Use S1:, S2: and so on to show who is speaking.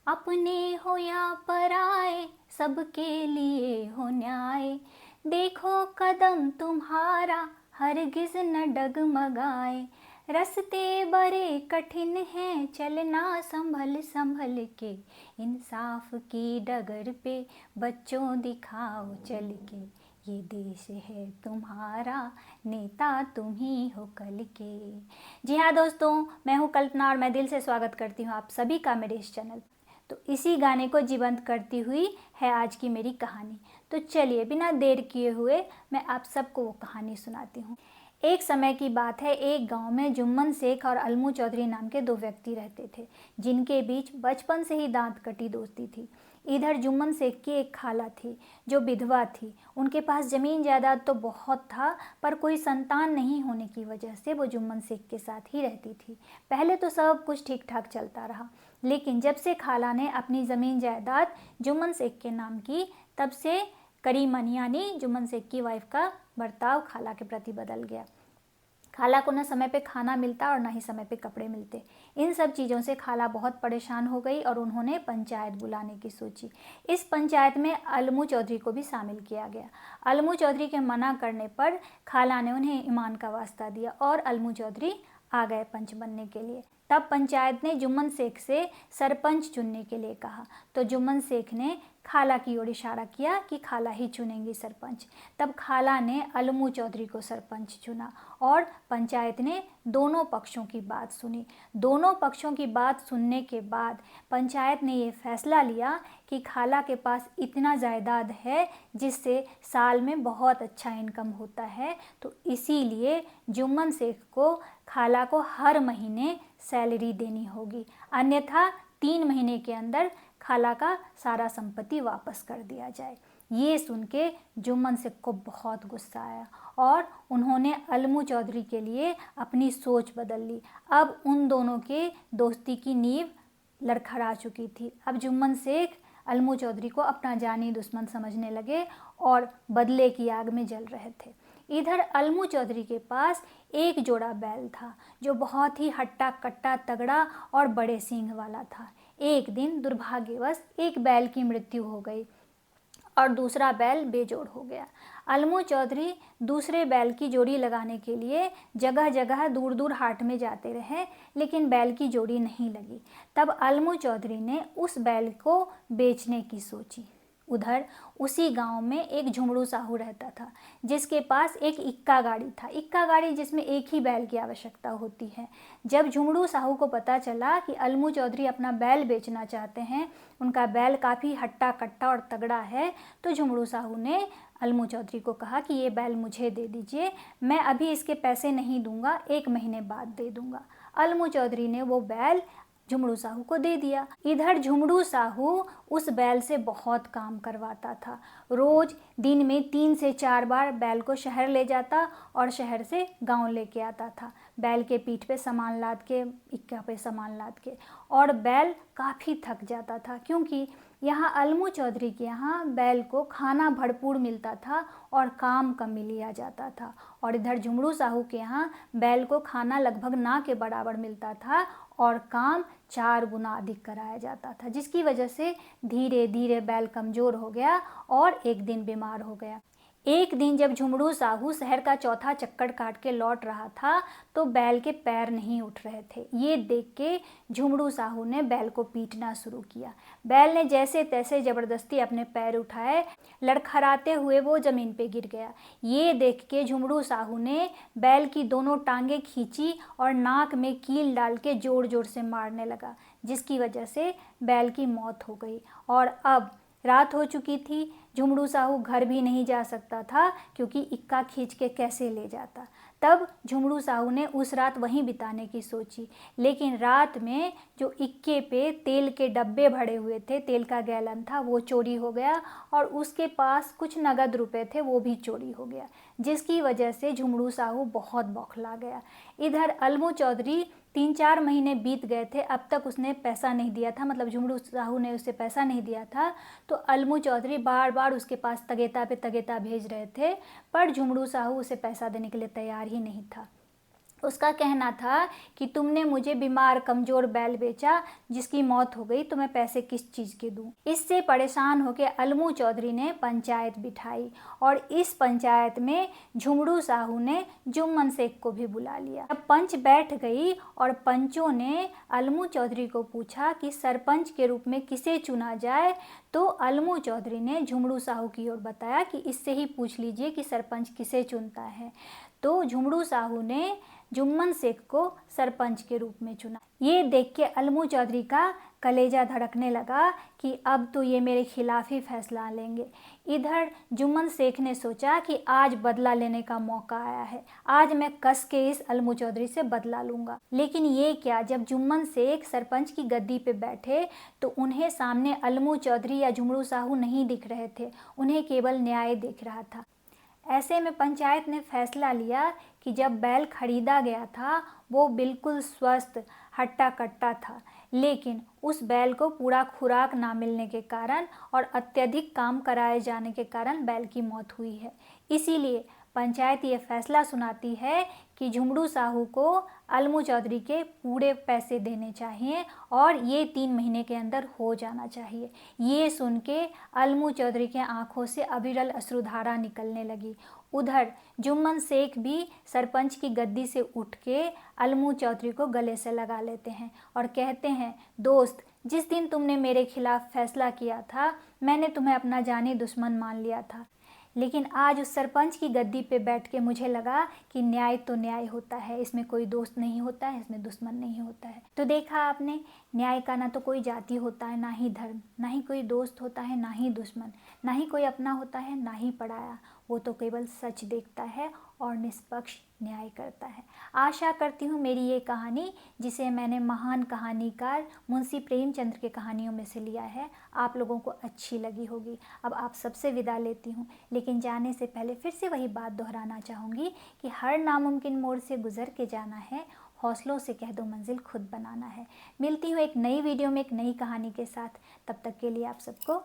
S1: अपने हो या पराए, सबके लिए हो न्याय। देखो कदम तुम्हारा हरगिज न डगमगाए। रास्ते बड़े कठिन हैं, चलना संभल संभल के। इंसाफ की डगर पे बच्चों दिखाओ चल के। ये देश है तुम्हारा, नेता तुम ही हो कल के। जी हाँ दोस्तों, मैं हूँ कल्पना और मैं दिल से स्वागत करती हूँ आप सभी का मेरे इस चैनल। तो इसी गाने को जीवंत करती हुई है आज की मेरी कहानी। तो चलिए बिना देर किए हुए मैं आप सबको वो कहानी सुनाती हूँ। एक समय की बात है, एक गांव में जुम्मन शेख और अलमू चौधरी नाम के दो व्यक्ति रहते थे, जिनके बीच बचपन से ही दांत कटी दोस्ती थी। इधर जुम्मन शेख की एक खाला थी जो विधवा थी। उनके पास ज़मीन जायदाद तो बहुत था, पर कोई संतान नहीं होने की वजह से वो जुम्मन शेख के साथ ही रहती थी। पहले तो सब कुछ ठीक ठाक चलता रहा, लेकिन जब से खाला ने अपनी ज़मीन जायदाद जुम्मन शेख के नाम की, तब से करीमन यानी जुम्मन शेख की वाइफ का बर्ताव खाला के प्रति बदल गया। खाला को न समय पे खाना मिलता और न ही समय पे कपड़े मिलते। इन सब चीज़ों से खाला बहुत परेशान हो गई और उन्होंने पंचायत बुलाने की सोची। इस पंचायत में अलमू चौधरी को भी शामिल किया गया। अलमू चौधरी के मना करने पर खाला ने उन्हें ईमान का वास्ता दिया और अलमू चौधरी आ गए पंच बनने के लिए। तब पंचायत ने जुम्मन शेख से सरपंच चुनने के लिए कहा, तो जुम्मन शेख ने खाला की ओर इशारा किया कि खाला ही चुनेंगी सरपंच। तब खाला ने अलमू चौधरी को सरपंच चुना और पंचायत ने दोनों पक्षों की बात सुनी। दोनों पक्षों की बात सुनने के बाद पंचायत ने ये फैसला लिया कि खाला के पास इतना जायदाद है जिससे साल में बहुत अच्छा इनकम होता है, तो इसीलिए जुम्मन शेख को खाला को हर महीने सैलरी देनी होगी, अन्यथा 3 महीने के अंदर खाला का सारा संपत्ति वापस कर दिया जाए। ये सुन के जुम्मन शेख को बहुत गुस्सा आया और उन्होंने अलमू चौधरी के लिए अपनी सोच बदल ली। अब उन दोनों के दोस्ती की नींव लड़खड़ा चुकी थी। अब जुम्मन शेख अलमू चौधरी को अपना जानी दुश्मन समझने लगे और बदले की आग में जल रहे थे। इधर अलमू चौधरी के पास एक जोड़ा बैल था जो बहुत ही हट्टा कट्टा तगड़ा और बड़े सींग वाला था। एक दिन दुर्भाग्यवश एक बैल की मृत्यु हो गई और दूसरा बैल बेजोड़ हो गया। अलमू चौधरी दूसरे बैल की जोड़ी लगाने के लिए जगह जगह दूर दूर हाट में जाते रहे, लेकिन बैल की जोड़ी नहीं लगी। तब अलमू चौधरी ने उस बैल को बेचने की सोची। उधर उसी गांव में एक झुमरू साहू रहता था, जिसके पास एक इक्का गाड़ी था। इक्का गाड़ी जिसमें एक ही बैल की आवश्यकता होती है। जब झुमरू साहू को पता चला कि अलमू चौधरी अपना बैल बेचना चाहते हैं, उनका बैल काफ़ी हट्टा कट्टा और तगड़ा है, तो झुमरू साहू ने अलमू चौधरी को कहा कि ये बैल मुझे दे दीजिए, मैं अभी इसके पैसे नहीं दूंगा, 1 महीने बाद दे दूंगा। अलमू चौधरी ने वो बैल झुमरू साहू को दे दिया। इधर झुमरू साहू उस बैल से बहुत काम करवाता था। रोज दिन में 3 से 4 बार बैल को शहर ले जाता और शहर से गांव लेके आता था। बैल के पीठ पे सामान लाद के, इक्का पे सामान लाद के, और बैल काफ़ी थक जाता था क्योंकि यहाँ अलमू चौधरी के यहाँ बैल को खाना भरपूर मिलता था और काम कम लिया जाता था। और इधर झुमरू साहू के यहाँ बैल को खाना लगभग ना के बराबर मिलता था और काम 4 गुना अधिक कराया जाता था, जिसकी वजह से धीरे धीरे बैल कमज़ोर हो गया और एक दिन बीमार हो गया। एक दिन जब झुमरू साहू शहर का चौथा चक्कर काट के लौट रहा था, तो बैल के पैर नहीं उठ रहे थे। ये देख के झुमरू साहू ने बैल को पीटना शुरू किया। बैल ने जैसे तैसे ज़बरदस्ती अपने पैर उठाए, लड़खड़ाते हुए वो ज़मीन पे गिर गया। ये देख के झुमरू साहू ने बैल की दोनों टांगें खींची और नाक में कील डाल के ज़ोर ज़ोर से मारने लगा, जिसकी वजह से बैल की मौत हो गई। और अब रात हो चुकी थी। झुमरू साहू घर भी नहीं जा सकता था क्योंकि इक्का खींच के कैसे ले जाता। तब झुमरू साहू ने उस रात वहीं बिताने की सोची, लेकिन रात में जो इक्के पे तेल के डब्बे भरे हुए थे, तेल का गैलन था, वो चोरी हो गया और उसके पास कुछ नगद रुपए थे, वो भी चोरी हो गया, जिसकी वजह से झुमरू साहू बहुत बौखला गया। इधर अलमू चौधरी 3-4 महीने बीत गए थे, अब तक उसने पैसा नहीं दिया था, मतलब झुमरू साहू ने उसे पैसा नहीं दिया था। तो अलमू चौधरी बार बार उसके पास तगेता पे तगेता भेज रहे थे, पर झुमरू साहू उसे पैसा देने के लिए तैयार ही नहीं था। उसका कहना था कि तुमने मुझे बीमार कमज़ोर बैल बेचा जिसकी मौत हो गई, तो मैं पैसे किस चीज़ के दूं। इससे परेशान होकर अलमू चौधरी ने पंचायत बिठाई और इस पंचायत में झुमड़ू साहू ने जुम्मन शेख को भी बुला लिया। जब पंच बैठ गई और पंचों ने अलमू चौधरी को पूछा कि सरपंच के रूप में किसे चुना जाए, तो अलमू चौधरी ने झुमड़ू साहू की ओर बताया कि इससे ही पूछ लीजिए कि सरपंच किसे चुनता है। तो झुमड़ू साहू ने जुम्मन शेख को सरपंच के रूप में चुना। ये देख के अलमू चौधरी का कलेजा धड़कने लगा कि अब तो ये मेरे खिलाफ ही फैसला लेंगे। इधर जुम्मन शेख ने सोचा कि आज बदला लेने का मौका आया है, आज मैं कस के इस अलमू चौधरी से बदला लूंगा। लेकिन ये क्या, जब जुम्मन शेख सरपंच की गद्दी पे बैठे तो उन्हें सामने अलमू चौधरी या झुमड़ू साहू नहीं दिख रहे थे, उन्हें केवल न्याय दिख रहा था। ऐसे में पंचायत ने फैसला लिया कि जब बैल खरीदा गया था वो बिल्कुल स्वस्थ हट्टा कट्टा था, लेकिन उस बैल को पूरा खुराक ना मिलने के कारण और अत्यधिक काम कराए जाने के कारण बैल की मौत हुई है। इसीलिए पंचायत ये फैसला सुनाती है कि झुमड़ू साहू को अलमू चौधरी के पूरे पैसे देने चाहिए और ये 3 महीने के अंदर हो जाना चाहिए। ये सुन के अलमू चौधरी के आंखों से अविरल अश्रुधारा निकलने लगी। उधर जुम्मन शेख भी सरपंच की गद्दी से उठ के अलमू चौधरी को गले से लगा लेते हैं और कहते हैं, दोस्त, जिस दिन तुमने मेरे खिलाफ फैसला किया था मैंने तुम्हें अपना जानी दुश्मन मान लिया था, लेकिन आज उस सरपंच की गद्दी पे बैठ के मुझे लगा कि न्याय तो न्याय होता है, इसमें कोई दोस्त नहीं होता है, इसमें दुश्मन नहीं होता है। तो देखा आपने, न्याय का ना तो कोई जाति होता है, ना ही धर्म, ना ही कोई दोस्त होता है, ना ही दुश्मन, ना ही कोई अपना होता है, ना ही पराया। वो तो केवल सच देखता है और निष्पक्ष न्याय करता है। आशा करती हूँ मेरी ये कहानी, जिसे मैंने महान कहानीकार मुंशी प्रेमचंद के कहानियों में से लिया है, आप लोगों को अच्छी लगी होगी। अब आप सबसे विदा लेती हूँ, लेकिन जाने से पहले फिर से वही बात दोहराना चाहूँगी कि हर नामुमकिन मोड़ से गुजर के जाना है, हौसलों से कह दो मंजिल खुद बनाना है। मिलती हूँ एक नई वीडियो में एक नई कहानी के साथ, तब तक के लिए आप सबको